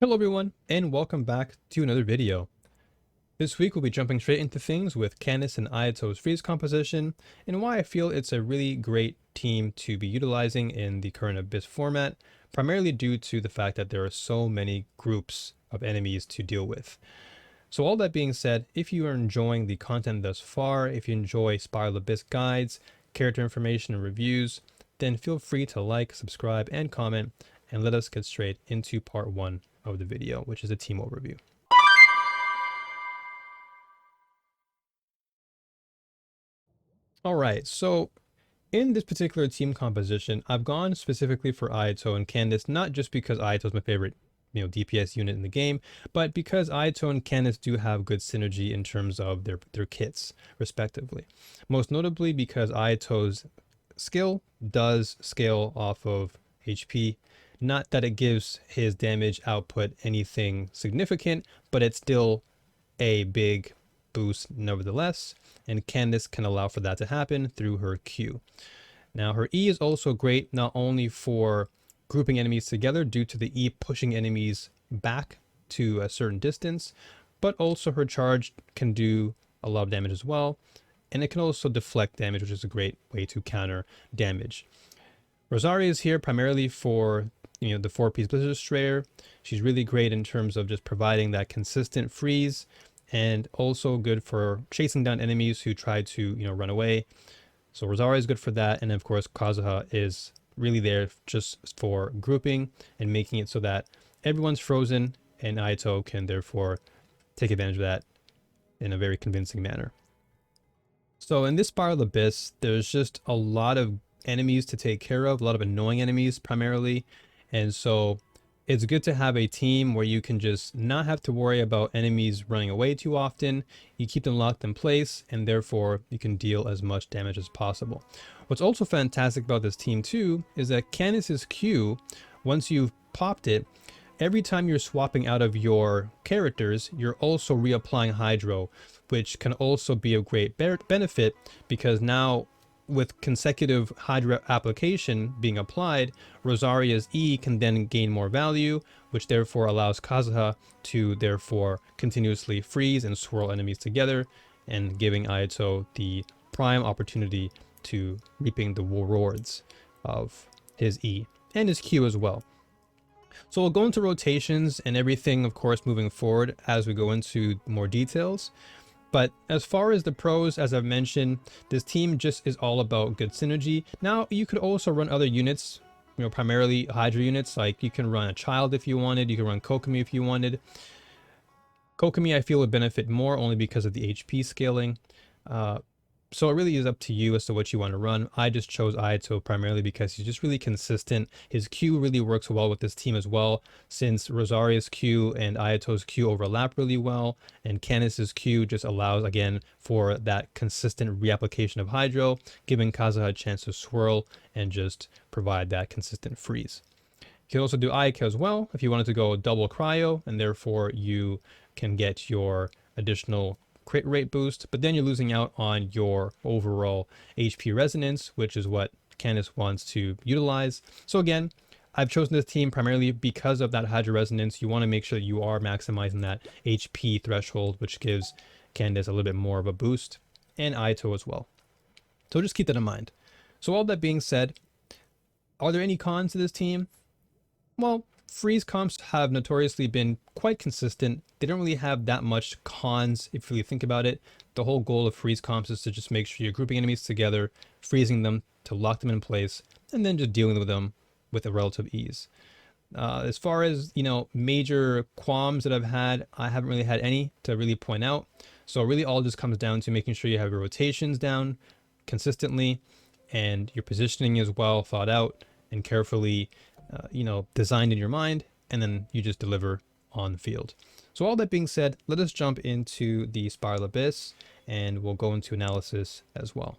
Hello everyone, and welcome back to another video. This week we'll be jumping straight into things with Candace and Ayato's freeze composition, and why I feel it's a really great team to be utilizing in the current Abyss format, primarily due to the fact that there are so many groups of enemies to deal with. So all that being said, if you are enjoying the content thus far, if you enjoy Spiral Abyss guides, character information, and reviews, then feel free to like, subscribe, and comment, and let us get straight into part 1 of the video, which is a team overview. All right, so in this particular team composition, I've gone specifically for Ayato and Candace, not just because Ayato is my favorite, DPS unit in the game, but because Ayato and Candace do have good synergy in terms of their kits, respectively. Most notably because Ayato's skill does scale off of HP. Not that it gives his damage output anything significant, but it's still a big boost nevertheless, and Candace can allow for that to happen through her Q. Now her E is also great not only for grouping enemies together due to the E pushing enemies back to a certain distance, but also her charge can do a lot of damage as well, and it can also deflect damage, which is a great way to counter damage. Rosaria is here primarily for the 4-piece Blizzard Strayer. She's really great in terms of just providing that consistent freeze, and also good for chasing down enemies who try to run away. So Rosaria is good for that, and of course Kazuha is really there just for grouping and making it so that everyone's frozen, and Ayato can therefore take advantage of that in a very convincing manner. So in this Spiral Abyss, there's just a lot of enemies to take care of, a lot of annoying enemies primarily, and so it's good to have a team where you can just not have to worry about enemies running away too often. You keep them locked in place, and therefore you can deal as much damage as possible. What's also fantastic about this team too is that Candace's Q, once you've popped it, every time you're swapping out of your characters, you're also reapplying Hydro, which can also be a great benefit, because now with consecutive Hydra application being applied, Rosaria's E can then gain more value, which therefore allows Kazuha to therefore continuously freeze and swirl enemies together, and giving Ayato the prime opportunity to reaping the rewards of his E and his Q as well. So we'll go into rotations and everything, of course, moving forward as we go into more details. But as far as the pros, as I've mentioned, this team just is all about good synergy. Now, you could also run other units, primarily Hydra units. Like you can run a Child if you wanted, you can run Kokomi if you wanted. Kokomi, I feel, would benefit more only because of the HP scaling. So it really is up to you as to what you want to run. I just chose Ayato primarily because he's just really consistent. His Q really works well with this team as well, since Rosaria's Q and Ayato's Q overlap really well, and Candace's Q just allows, again, for that consistent reapplication of Hydro, giving Kazuha a chance to swirl and just provide that consistent freeze. You can also do Ayaka as well if you wanted to go double cryo, and therefore you can get your additional crit rate boost, but then you're losing out on your overall HP resonance, which is what Candace wants to utilize. So again, I've chosen this team primarily because of that Hydra resonance. You want to make sure that you are maximizing that HP threshold, which gives Candace a little bit more of a boost, and Ayato as well. So just keep that in mind. So all that being said, are there any cons to this team? Well, freeze comps have notoriously been quite consistent. They don't really have that much cons if you really think about it. The whole goal of freeze comps is to just make sure you're grouping enemies together, freezing them to lock them in place, and then just dealing with them with a relative ease. As far as, major qualms that I've had, I haven't really had any to really point out. So really all just comes down to making sure you have your rotations down consistently, and your positioning is well thought out and carefully designed in your mind, and then you just deliver on the field. So all that being said, let us jump into the Spiral Abyss, and we'll go into analysis as well.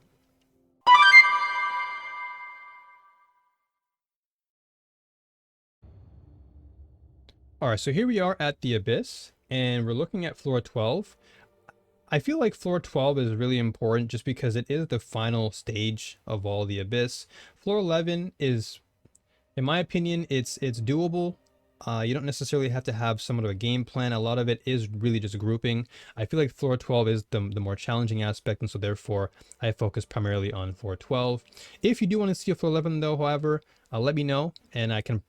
All right, so here we are at the Abyss, and we're looking at floor 12. I feel like floor 12 is really important just because it is the final stage of all the Abyss. Floor 11 is, in my opinion, it's doable. You don't necessarily have to have somewhat of a game plan. A lot of it is really just grouping. I feel like floor 12 is the more challenging aspect, and so therefore I focus primarily on floor 12. If you do want to see a floor 11 though, however, let me know and I can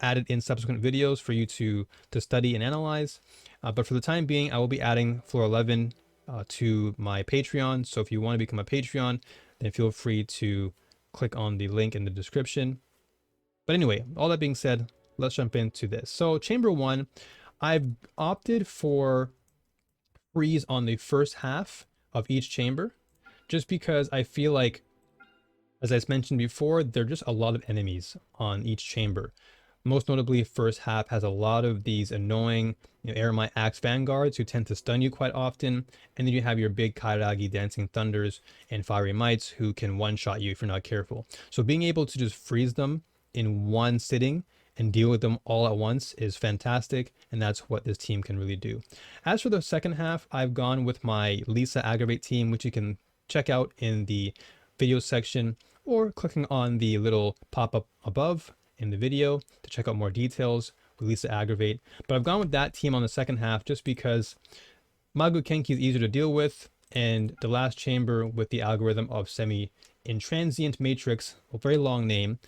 add it in subsequent videos for you to study and analyze. But for the time being, I will be adding floor 11 to my Patreon. So if you want to become a Patreon, then feel free to click on the link in the description. But anyway, all that being said, let's jump into this. So chamber 1, I've opted for freeze on the first half of each chamber, just because I feel like, as I mentioned before, there are just a lot of enemies on each chamber. Most notably, first half has a lot of these annoying Eremite Axe Vanguards who tend to stun you quite often. And then you have your big Kairagi Dancing Thunders and Fiery Mites who can one-shot you if you're not careful. So being able to just freeze them in one sitting and deal with them all at once is fantastic, and that's what this team can really do. As for the second half, I've gone with my Lisa Aggravate team, which you can check out in the video section or clicking on the little pop-up above in the video to check out more details with Lisa Aggravate. But I've gone with that team on the second half just because Magu Kenki is easier to deal with, and the last chamber with the algorithm of Semi-Intransient Matrix, a very long name,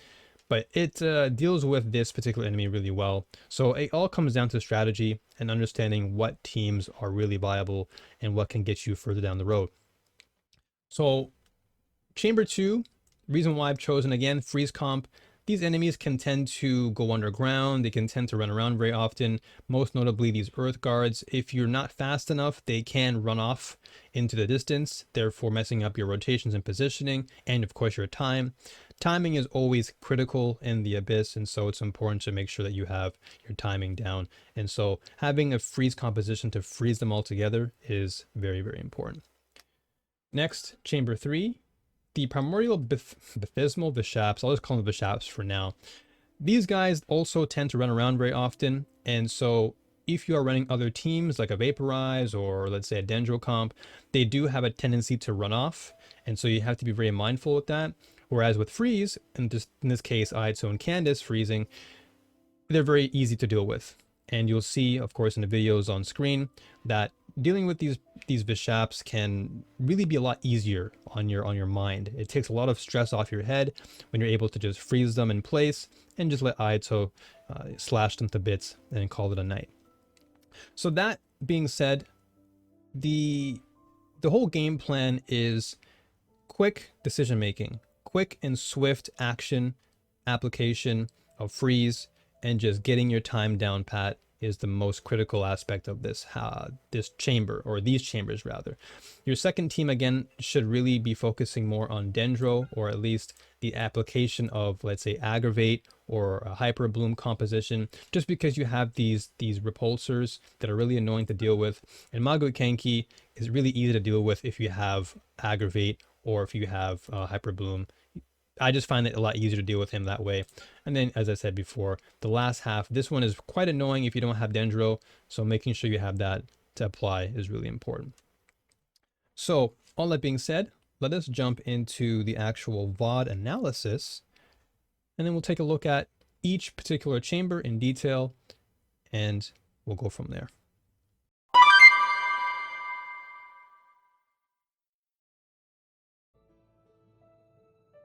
but it deals with this particular enemy really well. So it all comes down to strategy and understanding what teams are really viable and what can get you further down the road. So chamber 2, reason why I've chosen, again, freeze comp. These enemies can tend to go underground. They can tend to run around very often, most notably these earth guards. If you're not fast enough, they can run off into the distance, therefore messing up your rotations and positioning, and of course your time. Timing is always critical in the Abyss, and so it's important to make sure that you have your timing down. And so having a freeze composition to freeze them all together is very, very important. Next, chamber 3. The primordial Baptismal Bishaps, I'll just call them Bishaps for now. These guys also tend to run around very often, and so if you are running other teams like a Vaporize or let's say a Dendro comp, they do have a tendency to run off, and so you have to be very mindful with that. Whereas with freeze, and just in this case Ayato and Candace freezing, they're very easy to deal with. And you'll see, of course, in the videos on screen that dealing with these Bishaps can really be a lot easier on your mind. It takes a lot of stress off your head when you're able to just freeze them in place and just let Ayato slash them to bits and call it a night. So that being said, the whole game plan is quick decision making, quick and swift action application of freeze, and just getting your time down pat is the most critical aspect of this chamber, or these chambers rather. Your second team again should really be focusing more on Dendro, or at least the application of, let's say, Aggravate or a Hyper Bloom composition, just because you have these repulsors that are really annoying to deal with. And Magu Kenki is really easy to deal with if you have Aggravate or if you have Hyper Bloom. I just find it a lot easier to deal with him that way. And then, as I said before, the last half, this one is quite annoying if you don't have Dendro, so making sure you have that to apply is really important. So, all that being said, let us jump into the actual VOD analysis, and then we'll take a look at each particular chamber in detail, and we'll go from there.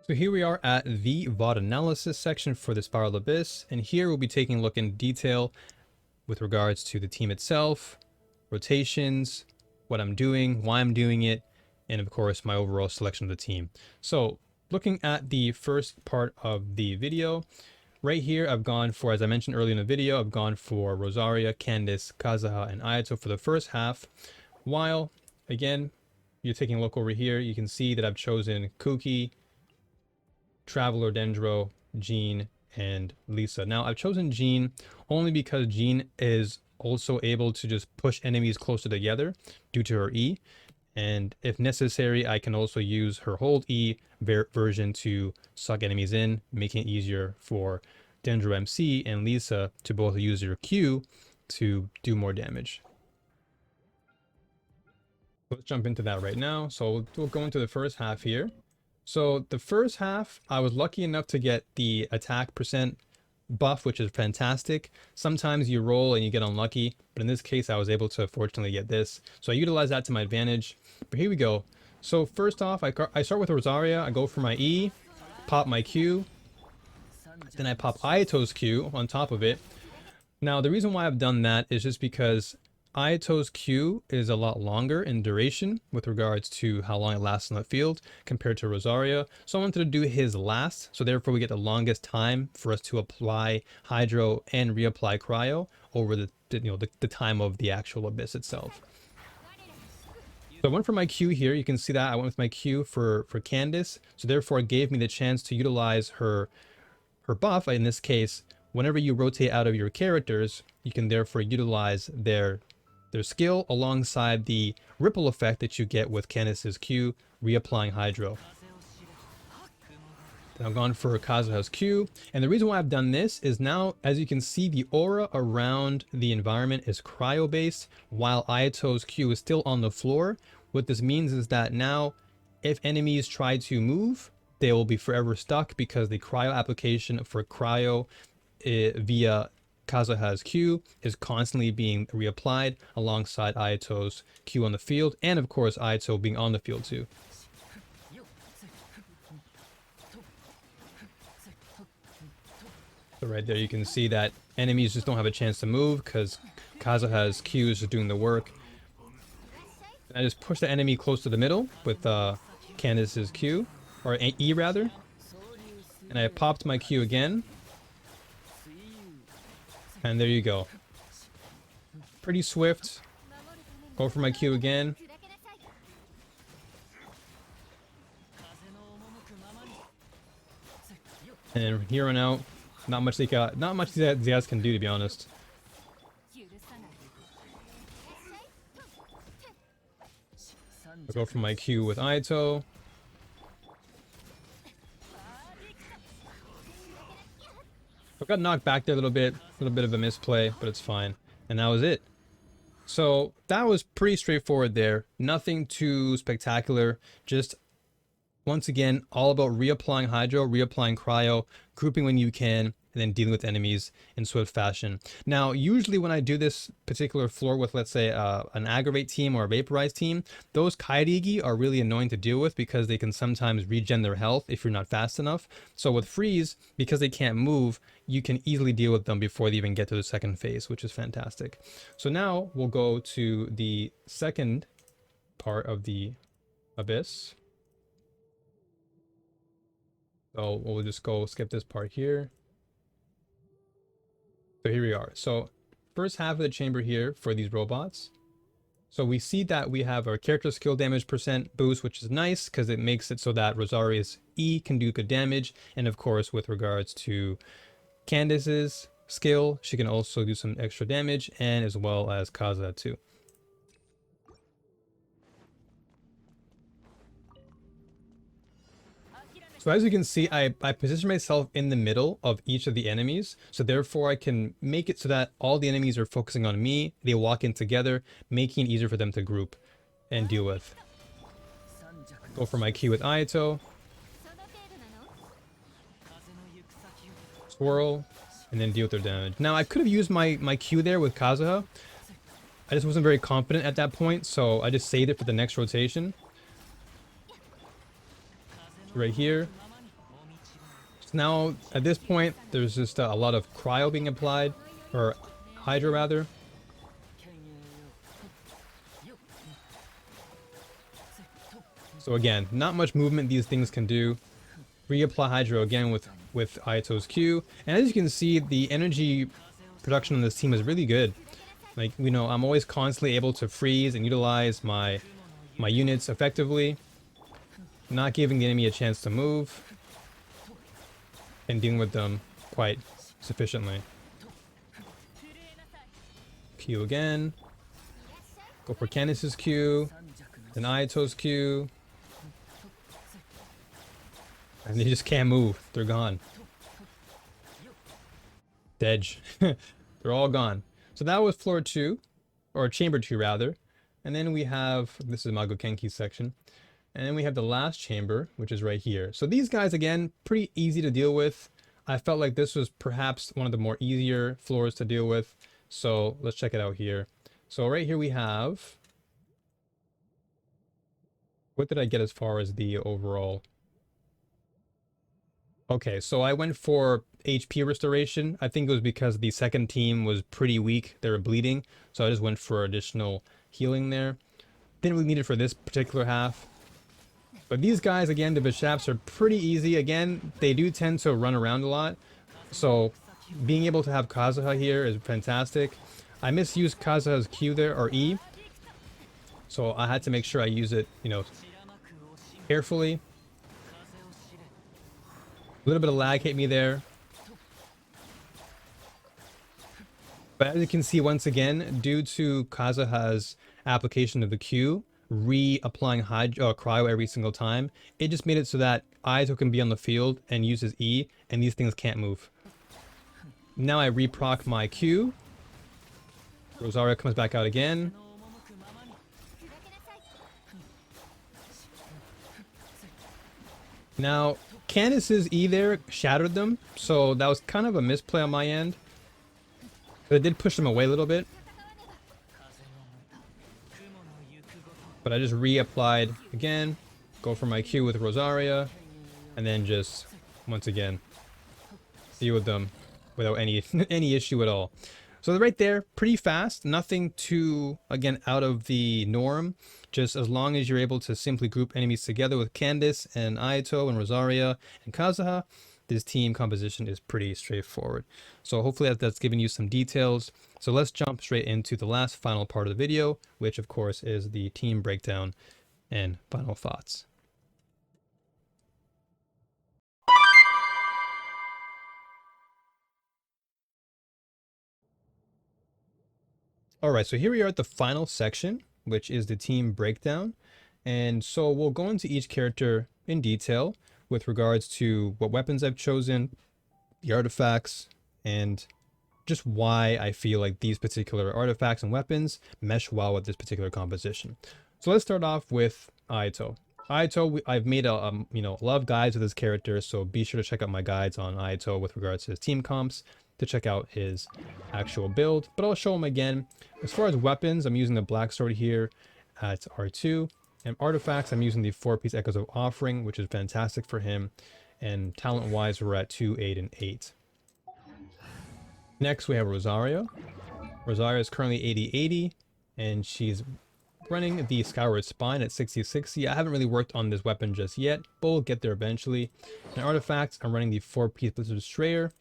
So here we are at the VOD analysis section for the Spiral Abyss, and here we'll be taking a look in detail with regards to the team itself, rotations, what I'm doing, why I'm doing it, and of course my overall selection of the team. So looking at the first part of the video, right here I've gone for, as I mentioned earlier in the video, I've gone for Rosaria, Candace, Kazuha, and Ayato for the first half, while again, you're taking a look over here, you can see that I've chosen Kuki, Traveler, Dendro, Jean, and Lisa. Now I've chosen Jean only because Jean is also able to just push enemies closer together due to her E, and if necessary I can also use her hold E version to suck enemies in, making it easier for Dendro MC and Lisa to both use their Q to do more damage. Let's jump into that right now. So we'll go into the first half here. So the first half, I was lucky enough to get the attack percent buff, which is fantastic. Sometimes you roll and you get unlucky, but in this case, I was able to fortunately get this. So I utilize that to my advantage. But here we go. So first off, I start with Rosaria. I go for my E, pop my Q, then I pop Ayato's Q on top of it. Now, the reason why I've done that is just because Ayato's Q is a lot longer in duration with regards to how long it lasts on the field compared to Rosaria. So I wanted to do his last, so therefore we get the longest time for us to apply Hydro and reapply Cryo over the time of the actual Abyss itself. So I went for my Q here. You can see that I went with my Q for Candace. So therefore it gave me the chance to utilize her buff. In this case, whenever you rotate out of your characters, you can therefore utilize their skill alongside the ripple effect that you get with Candace's Q, reapplying Hydro. Then I've gone for Kazuha's Q, and the reason why I've done this is now, as you can see, the aura around the environment is cryo-based, while Ayato's Q is still on the floor. What this means is that now, if enemies try to move, they will be forever stuck because the cryo application for cryo via Kazuha's Q is constantly being reapplied alongside Ayato's Q on the field, and of course Ayato being on the field too. So right there you can see that enemies just don't have a chance to move because Kazuha's Q is just doing the work. And I just push the enemy close to the middle with Candace's Q, or E rather, and I popped my Q again. And there you go. Pretty swift. Go for my Q again. And here on out, not much these guys can do, to be honest. I'll go for my Q with Ayato. I got knocked back there a little bit of a misplay, but it's fine. And that was it. So that was pretty straightforward there. Nothing too spectacular. Just, once again, all about reapplying Hydro, reapplying Cryo, grouping when you can, and then dealing with enemies in swift fashion. Now, usually when I do this particular floor with, let's say, an Aggravate team or a Vaporize team, those Kairigi are really annoying to deal with because they can sometimes regen their health if you're not fast enough. So with Freeze, because they can't move, you can easily deal with them before they even get to the second phase, which is fantastic. So now we'll go to the second part of the Abyss. So we'll just go skip this part here. So here we are. So first half of the chamber here for these robots. So we see that we have our character skill damage % boost, which is nice because it makes it so that Rosaria's E can do good damage. And of course, with regards to Candace's skill, she can also do some extra damage, and as well as Kazuha too. So as you can see, I position myself in the middle of each of the enemies. So therefore I can make it so that all the enemies are focusing on me. They walk in together, making it easier for them to group and deal with. Go for my Q with Ayato. Swirl, and then deal with their damage. Now I could have used my Q there with Kazuha. I just wasn't very confident at that point, so I just saved it for the next rotation. Right here. So now at this point there's just a lot of cryo being applied, or Hydro rather. So again, not much movement these things can do. Reapply Hydro again with Ayato's Q, and as you can see, the energy production on this team is really good. Like, you know, I'm always constantly able to freeze and utilize my units effectively, not giving the enemy a chance to move, and dealing with them quite sufficiently. Q again. Go for Candace's Q, then Ayato's Q. And they just can't move. They're gone. Dead. They're all gone. So that was floor 2, or chamber 2 rather. And then we have, this is Mago Kenki's section. And then we have the last chamber, which is right here. So these guys, again, pretty easy to deal with. I felt like this was perhaps one of the more easier floors to deal with. So let's check it out here. So right here we have, what did I get as far as the overall? Okay, so I went for HP restoration. I think it was because the second team was pretty weak. They were bleeding. So I just went for additional healing there. Didn't really need it for this particular half. But these guys, again, the Bishaps are pretty easy. Again, they do tend to run around a lot. So being able to have Kazuha here is fantastic. I misused Kazuha's Q there, or E. So I had to make sure I use it, you know, carefully. A little bit of lag hit me there. But as you can see, once again, due to Kazuha's application of the Q, reapplying cryo every single time, it just made it so that Ayato can be on the field and use his E, and these things can't move. Now I reproc my Q. Rosaria comes back out again. Now, Candace's E there shattered them, so that was kind of a misplay on my end. But it did push them away a little bit. But I just reapplied again, go for my Q with Rosaria, and then just, once again, deal with them without any issue at all. So right there, pretty fast, nothing too, again, out of the norm. Just as long as you're able to simply group enemies together with Candace and Ayato and Rosaria and Kazuha, this team composition is pretty straightforward. So hopefully that's given you some details. So let's jump straight into the last final part of the video, which of course is the team breakdown and final thoughts. All right, so here we are at the final section, which is the team breakdown. And so we'll go into each character in detail with regards to what weapons I've chosen, the artifacts, and just why I feel like these particular artifacts and weapons mesh well with this particular composition. So let's start off with Ayato. Ayato, I've made a lot of guides with his character, so be sure to check out my guides on Ayato with regards to his team comps to check out his actual build, but I'll show him again. As far as weapons, I'm using the black sword here at R2, and artifacts, I'm using the 4-piece Echoes of Offering, which is fantastic for him, and talent-wise, we're at 2, 8, and 8. Next, we have Rosaria. Rosaria is currently 80-80, and she's running the Skyward Spine at 60-60. I haven't really worked on this weapon just yet, but we'll get there eventually. And artifacts, I'm running the 4-piece Blizzard Destroyer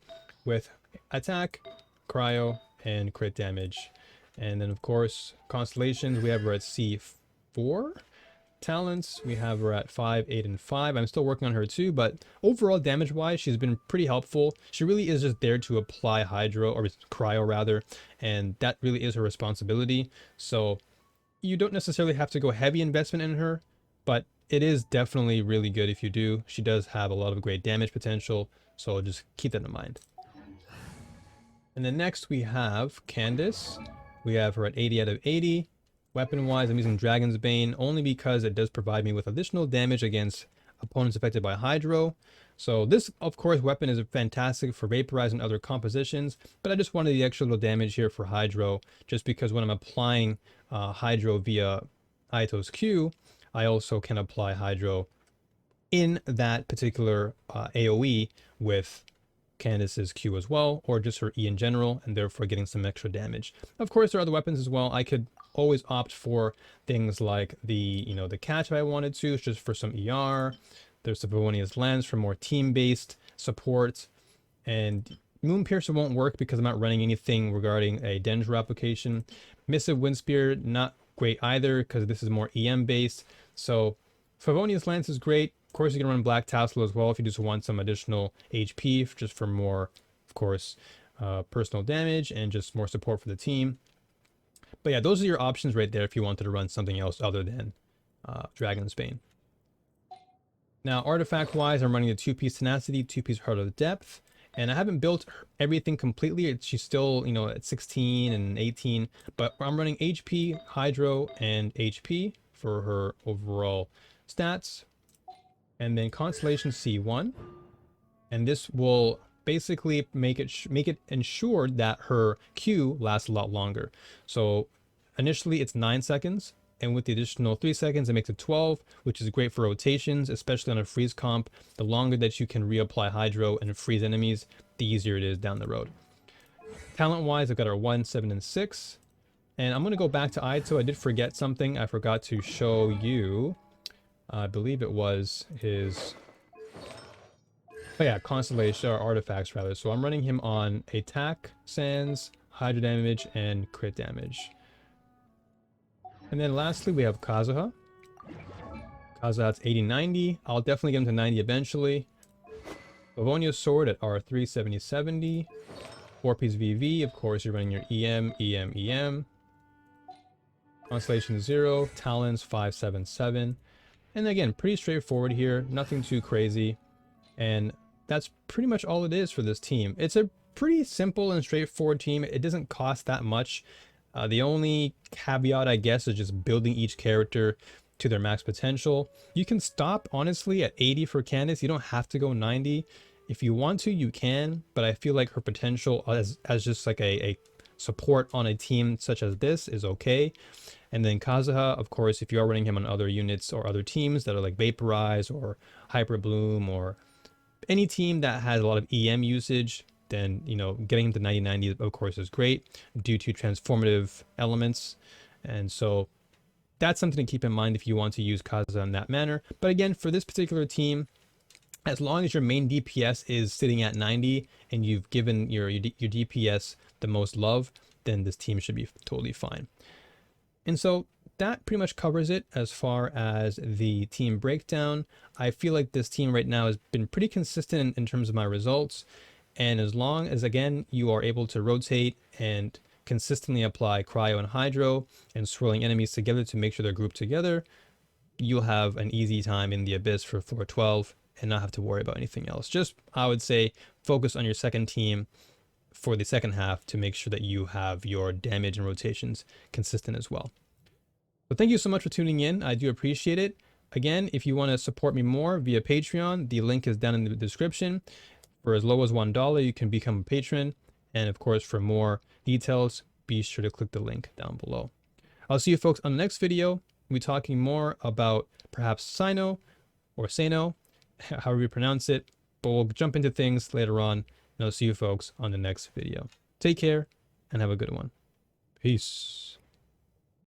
with attack, cryo, and crit damage. And then of course, constellations, we have her at C4. Talents, we have her at 5, 8, and 5. I'm still working on her too, but overall damage wise, she's been pretty helpful. She really is just there to apply hydro, or cryo rather, and that really is her responsibility. So you don't necessarily have to go heavy investment in her, but it is definitely really good if you do. She does have a lot of great damage potential, so just keep that in mind. And then next we have Candace. We have her at 80 out of 80. Weapon-wise, I'm using Dragon's Bane only because it does provide me with additional damage against opponents affected by Hydro. So this, of course, weapon is fantastic for Vaporize and other compositions, but I just wanted the extra little damage here for Hydro, just because when I'm applying Hydro via Ayato's Q, I also can apply Hydro in that particular AoE with Candace's Q as well, or just her E in general, and therefore getting some extra damage. Of course, there are other weapons as well. I could always opt for things like the catch if I wanted to, it's just for some ER. There's the Favonius Lens for more team-based support, and Moonpiercer won't work because I'm not running anything regarding a Dendro application. Missive Windspear, not great either because this is more EM based. So Favonius Lance is great. Of course, you can run Black Tassel as well if you just want some additional HP, just for more, of course, personal damage and just more support for the team. But yeah, those are your options right there if you wanted to run something else other than Dragon's Bane. Now, artifact-wise, I'm running the 2-piece Tenacity, 2-piece Heart of Depth, and I haven't built everything completely. She's still, at 16 and 18, but I'm running HP, Hydro, and HP for her overall stats. And then Constellation C1, and this will basically make it ensured that her Q lasts a lot longer. So initially it's 9 seconds, and with the additional 3 seconds, it makes it 12, which is great for rotations, especially on a freeze comp. The longer that you can reapply Hydro and freeze enemies, the easier it is down the road. Talent-wise, I've got our 1, 7, and 6. And I'm going to go back to Ayato. I did forget something. I forgot to show you. I believe it was his... Oh yeah, Constellation, or Artifacts rather. So I'm running him on Attack, Sands, Hydro damage, and Crit damage. And then lastly, we have Kazuha. Kazuha's 80-90. I'll definitely get him to 90 eventually. Livonia's Sword at R3, 70-70. 4-piece VV, of course, you're running your EM, EM, EM. Constellation 0, Talons 577. And again, pretty straightforward here, nothing too crazy. And that's pretty much all it is for this team. It's a pretty simple and straightforward team. It doesn't cost that much. The only caveat, I guess, is just building each character to their max potential. You can stop, honestly, at 80 for Candace. You don't have to go 90. If you want to, you can, but I feel like her potential as just like a support on a team such as this is okay. And then Kazuha, of course, if you are running him on other units or other teams that are like Vaporize or Hyper Bloom or any team that has a lot of EM usage, then, you know, getting him to 90-90, of course, is great due to transformative elements. And so that's something to keep in mind if you want to use Kazuha in that manner. But again, for this particular team, as long as your main DPS is sitting at 90 and you've given your DPS the most love, then this team should be totally fine. And so that pretty much covers it as far as the team breakdown. I feel like this team right now has been pretty consistent in terms of my results. And as long as, again, you are able to rotate and consistently apply Cryo and Hydro and swirling enemies together to make sure they're grouped together, you'll have an easy time in the Abyss for floor 12 and not have to worry about anything else. Just, I would say, focus on your second team for the second half to make sure that you have your damage and rotations consistent as well. So thank you so much for tuning in. I do appreciate it. Again, if you want to support me more via Patreon, the link is down in the description. For as low as $1, you can become a patron. And of course, for more details, be sure to click the link down below. I'll see you folks on the next video. We'll be talking more about perhaps Sino or Sano, however you pronounce it. But we'll jump into things later on. And I'll see you folks on the next video. Take care and have a good one. Peace.